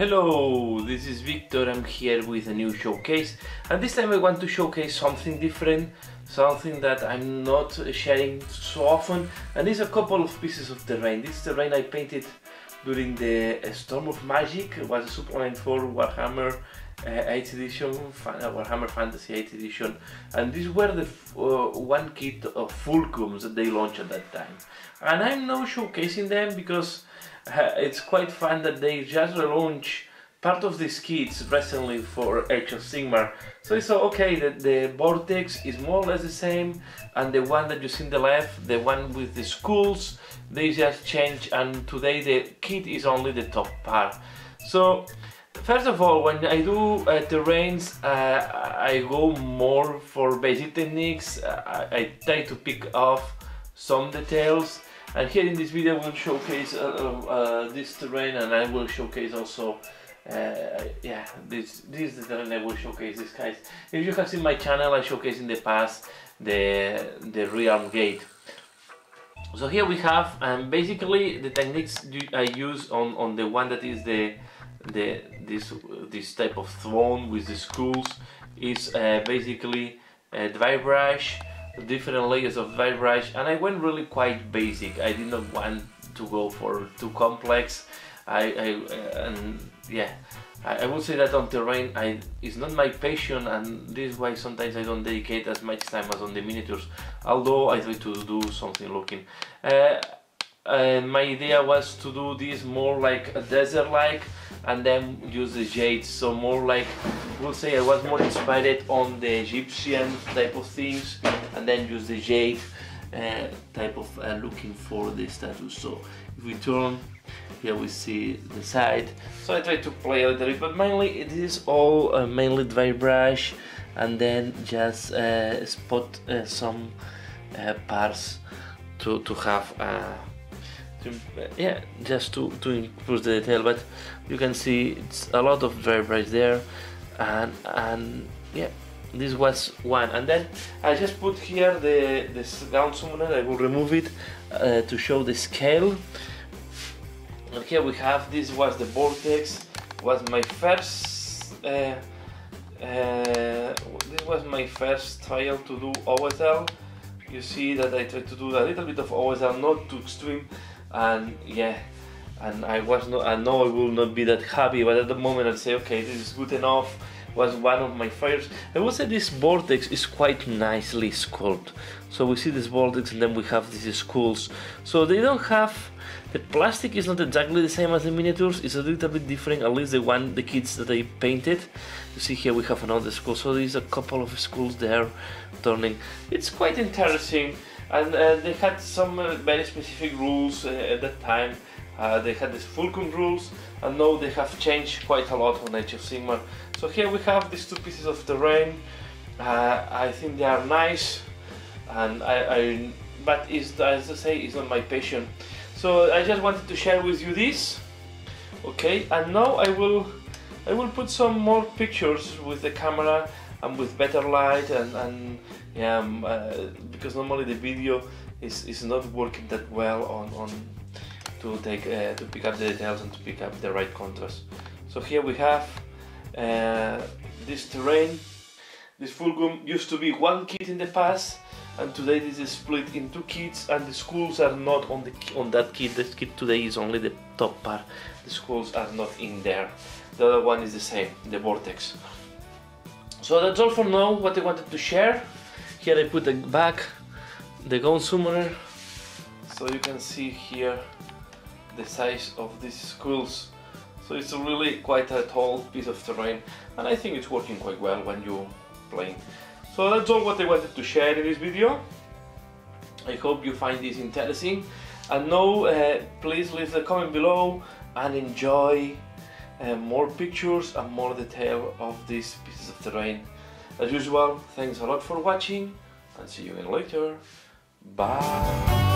Hello, this is Victor. I'm here with a new showcase, and this time I want to showcase something different, something that I'm not sharing so often, and it's a couple of pieces of terrain. This terrain I painted during the Storm of Magic. It was a supplement for Warhammer 8th edition, Warhammer Fantasy 8th edition, and these were the one kit of Fulcrums that they launched at that time. And I'm now showcasing them because it's quite fun that they just relaunch part of these kits recently for Age of Sigmar. So it's okay that the Vortex is more or less the same, and the one that you see on the left, the one with the skulls, they just change, and today the kit is only the top part. So first of all, when I do terrains, I go more for basic techniques. I try to pick off some details, and here in this video I will showcase this terrain, and I will showcase also this is the terrain I will showcase these guys. If you have seen my channel, I showcased in the past the Realm Gate. So here we have basically the techniques I use on the one that is this type of throne with the skulls is basically dry brush, different layers of dry brush, and I went really quite basic. I did not want to go for too complex. I would say that on terrain it's not my passion, and this is why sometimes I don't dedicate as much time as on the miniatures, although I try to do something looking. My idea was to do this more like a desert-like, and then use the jade, so more like, we'll say I was more inspired on the Egyptian type of things, and then use the jade type of looking for the statues. So if we turn, here we see the side, so I try to play a little bit, but mainly it is all mainly dry brush, and then just spot some parts to have just to improve the detail. But you can see it's a lot of dry brush there, and yeah, this was one. And then I just put here this ground summoner. I will remove it to show the scale. And here we have, this was the Vortex. Was my first this was my first trial to do OSL. You see that I tried to do a little bit of OSL, not too extreme, and yeah, and I know I will not be that happy, but at the moment I say okay, this is good enough. Was one of my favorites. I will say this Vortex is quite nicely sculpted. So we see this Vortex, and then we have these skulls. So they don't have, the plastic is not exactly the same as the miniatures. It's a little bit different, at least the kits that I painted. You see here we have another skull, so there's a couple of skulls there turning. It's quite interesting, and they had some very specific rules at that time. They had these Fulcrum rules, and now they have changed quite a lot on Age of Sigmar. So here we have these two pieces of terrain. I think they are nice, and but it's, as I say, it's not my passion. So I just wanted to share with you this. Okay, and now I will put some more pictures with the camera and with better light, and yeah, because normally the video is not working that well on to pick up the details and to pick up the right contrast. So here we have this terrain. This Fulcrum used to be one kit in the past, and today this is split in two kits, and the skulls are not on that kit. The kit today is only the top part. The skulls are not in there. The other one is the same, the Vortex. So that's all for now, what I wanted to share. Here I put back the Gun Summoner, so you can see here the size of these skulls. So it's really quite a tall piece of terrain, and I think it's working quite well when you're playing. So that's all what I wanted to share in this video. I hope you find this interesting, and now please leave a comment below and enjoy more pictures and more detail of these pieces of terrain. As usual, thanks a lot for watching, and see you again later. Bye.